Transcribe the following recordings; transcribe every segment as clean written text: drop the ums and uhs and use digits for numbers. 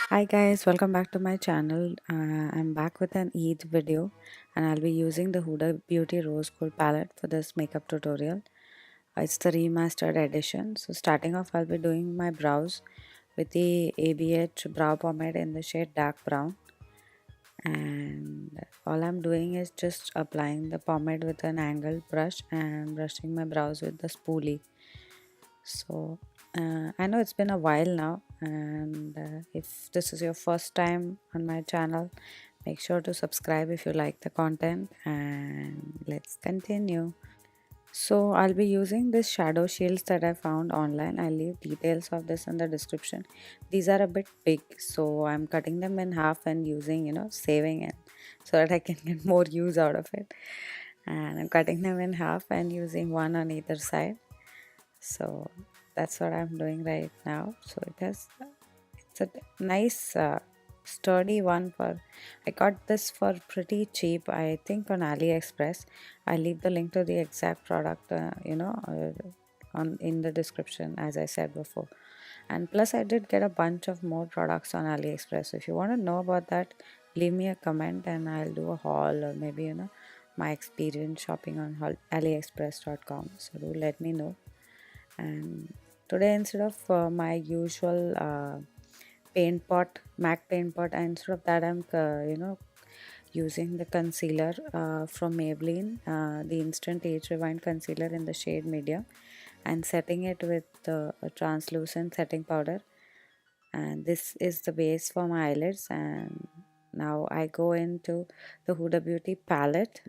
Hi guys, welcome back to my channel. I'm back with an Eid video and I'll be using the Hudabeauty Rose Gold palette for this makeup tutorial. It's the remastered edition. So starting off, I'll be doing my brows with the ABH brow pomade in the shade dark brown. And all I'm doing is just applying the pomade with an angled brush and brushing my brows with the spoolie. So I know it's been a while now, and if this is your first time on my channel, make sure to subscribe if you like the content, and let's continue. So I'll be using this shadow shields that I found online. I'll leave details of this in the description. These are a bit big, so I'm cutting them in half and using, saving it so that I can get more use out of it. And I'm cutting them in half and using one on either side. So that's what I'm doing right now. So it's a nice sturdy one. For I got this for pretty cheap, I think, on AliExpress. I'll leave the link to the exact product on in the description, as I said before. And plus I did get a bunch of more products on AliExpress. So if you want to know about that, leave me a comment and I'll do a haul, or maybe my experience shopping on aliexpress.com. So do let me know. And today, instead of my usual paint pot, mac paint pot, instead of that I'm using the concealer from Maybelline, the instant age rewind concealer in the shade medium, and setting it with a translucent setting powder. And this is the base for my eyelids. And now I go into the Huda Beauty palette,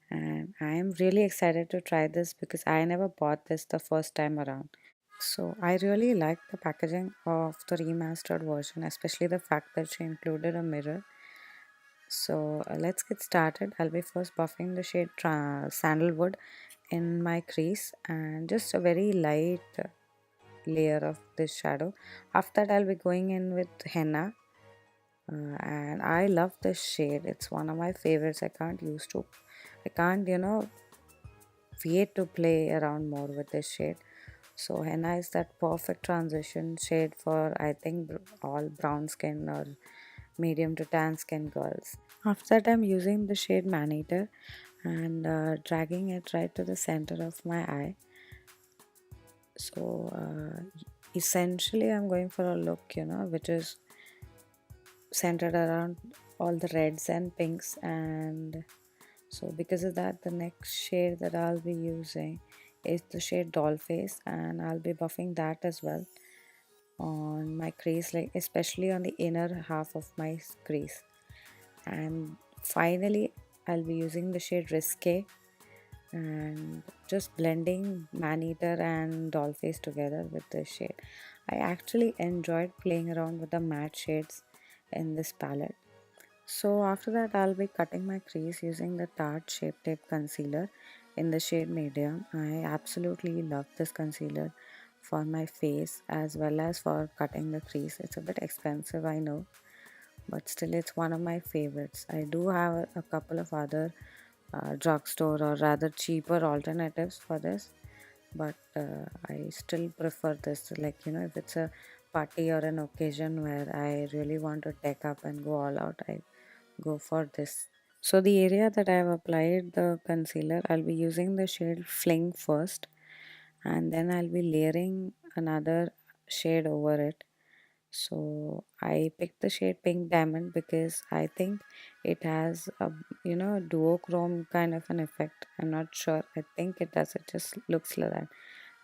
and I am really excited to try this because I never bought this the first time around. So I really like the packaging of the remastered version, especially the fact that she included a mirror. So let's get started. I'll be first buffing the shade sandalwood in my crease, and just a very light layer of this shadow. After that, I'll be going in with henna. And I love this shade. It's one of my favorites. I can't, wait to play around more with this shade. So henna is that perfect transition shade for, I think, all brown skin or medium to tan skin girls. After that, I'm using the shade maneater and dragging it right to the center of my eye. So essentially, I'm going for a look, which is centered around all the reds and pinks. And so because of that, the next shade that I'll be using is the shade doll face, and I'll be buffing that as well on my crease, like especially on the inner half of my crease. And finally, I'll be using the shade risqué and just blending maneater and doll face together with this shade. I actually enjoyed playing around with the matte shades in this palette. So after that, I'll be cutting my crease using the Tarte Shape Tape Concealer in the shade medium. I absolutely love this concealer for my face as well as for cutting the crease. It's a bit expensive, I know, but still it's one of my favorites. I do have a couple of other drugstore or rather cheaper alternatives for this, but I still prefer this. Like, if it's a party or an occasion where I really want to deck up and go all out, I go for this. So the area that I have applied the concealer, I'll be using the shade Fling first, and then I'll be layering another shade over it. So I picked the shade Pink Diamond because I think it has a duochrome kind of an effect. I'm not sure. I think it does. It just looks like that.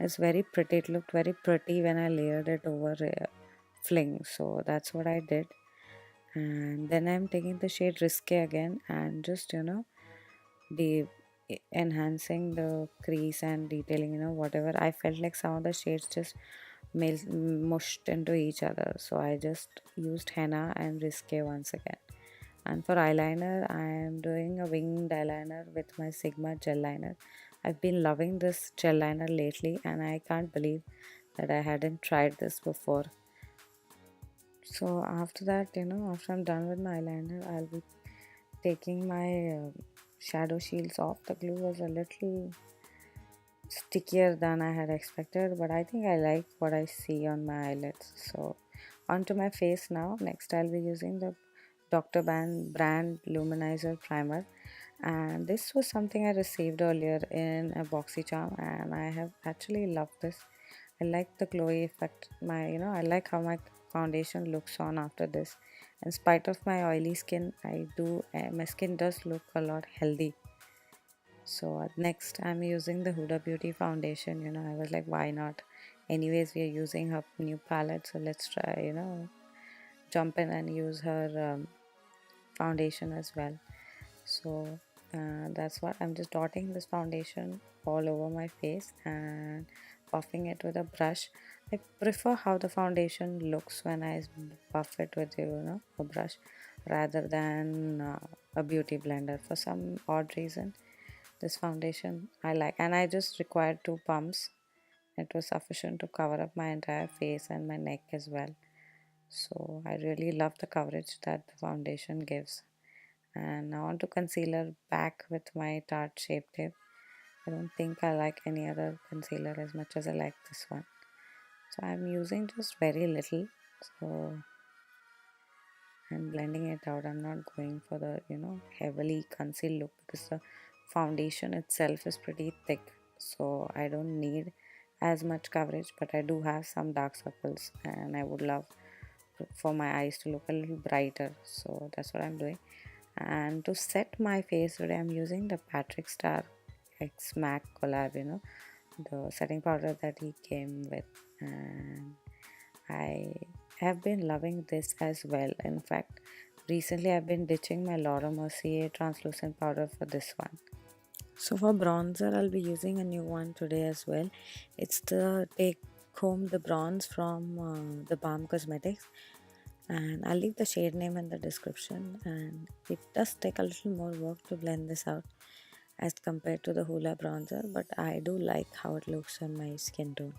It's very pretty. It looked very pretty when I layered it over Fling. So that's what I did. And then I'm taking the shade Risque again and just the enhancing the crease and detailing, whatever. I felt like some of the shades just mushed into each other, so I just used henna and risque once again. And for eyeliner, I am doing a winged eyeliner with my Sigma gel liner. I've been loving this gel liner lately, and I can't believe that I hadn't tried this before. So after that, after I'm done with my eyeliner, I'll be taking my shadow shields off. The glue was a little stickier than I had expected, but I think I like what I see on my eyelids. So onto my face now. Next I'll be using the Dr. brand Luminizer primer, and this was something I received earlier in a boxy charm, and I have actually loved this. I like the glowy effect. I like how my foundation looks on after this. In spite of my oily skin, my skin does look a lot healthy. So next I'm using the Huda Beauty foundation. I was like, why not? Anyways, we are using her new palette, so let's try, jump in and use her foundation as well. So that's what I'm just dotting this foundation all over my face and buffing it with a brush. I prefer how the foundation looks when I buff it with a brush rather than a beauty blender. For some odd reason, this foundation I like, and I just required 2 pumps. It was sufficient to cover up my entire face and my neck as well. So I really love the coverage that the foundation gives. And now on to concealer, back with my Tarte Shape Tape. I don't think I like any other concealer as much as I like this one. So I'm using just very little. So I'm blending it out. I'm not going for the heavily concealed look because the foundation itself is pretty thick. So I don't need as much coverage, but I do have some dark circles, and I would love for my eyes to look a little brighter. So that's what I'm doing. And to set my face today, I'm using the Patrick Starr X MAC collab, the setting powder that he came with, and I have been loving this as well. In fact, recently I've been ditching my Laura Mercier translucent powder for this one. So for bronzer, I'll be using a new one today as well. It's the Take Home the Bronze from the Balm Cosmetics, and I'll leave the shade name in the description. And it does take a little more work to blend this out as compared to the Hoola bronzer, but I do like how it looks on my skin tone.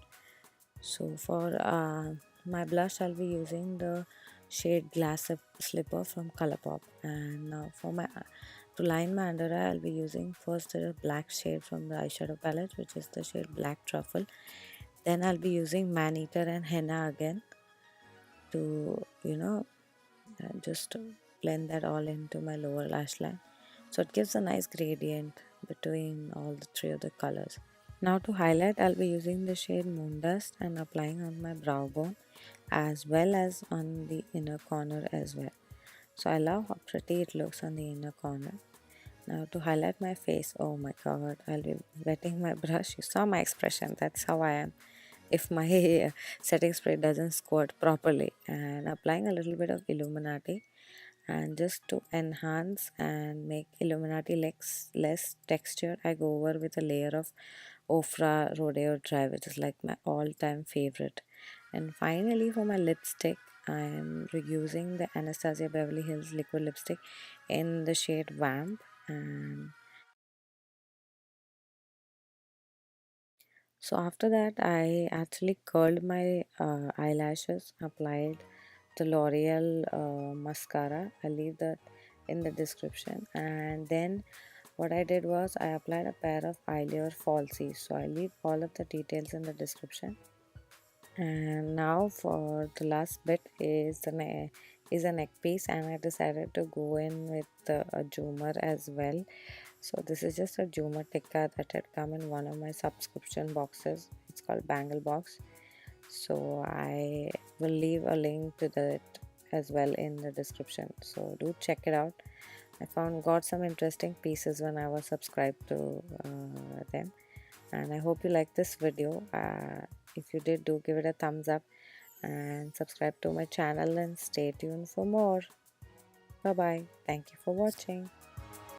So for my blush, I'll be using the shade Glass Slipper from Colourpop, and now for my to line my under eye, I'll be using first the black shade from the eyeshadow palette, which is the shade Black Truffle. Then I'll be using Maneater and Henna again to just blend that all into my lower lash line, so it gives a nice gradient between all the three of the colors. Now to highlight, I'll be using the shade Moon Dust and applying on my brow bone as well as on the inner corner as well. So I love how pretty it looks on the inner corner. Now to highlight my face, oh my god, I'll be wetting my brush. You saw my expression, that's how I am if my setting spray doesn't squirt properly, and applying a little bit of Illuminati, and just to enhance and make Illuminati less texture, I go over with a layer of Ofra Rodeo Dry, which is like my all-time favorite. And finally for my lipstick, I am reusing the Anastasia Beverly Hills liquid lipstick in the shade Vamp. And so after that, I actually curled my eyelashes, applied the L'Oreal mascara. I'll leave that in the description. And then what I did was I applied a pair of Eyelure falsies. So I'll leave all of the details in the description. And now for the last bit is a neck piece, and I decided to go in with a zoomer as well. So this is just a zoomer tikka that had come in one of my subscription boxes. It's called Bangle Box. So I will leave a link to that as well in the description. So do check it out. I got some interesting pieces when I was subscribed to them, and I hope you like this video. If you did, do give it a thumbs up and subscribe to my channel and stay tuned for more. Bye bye. Thank you for watching.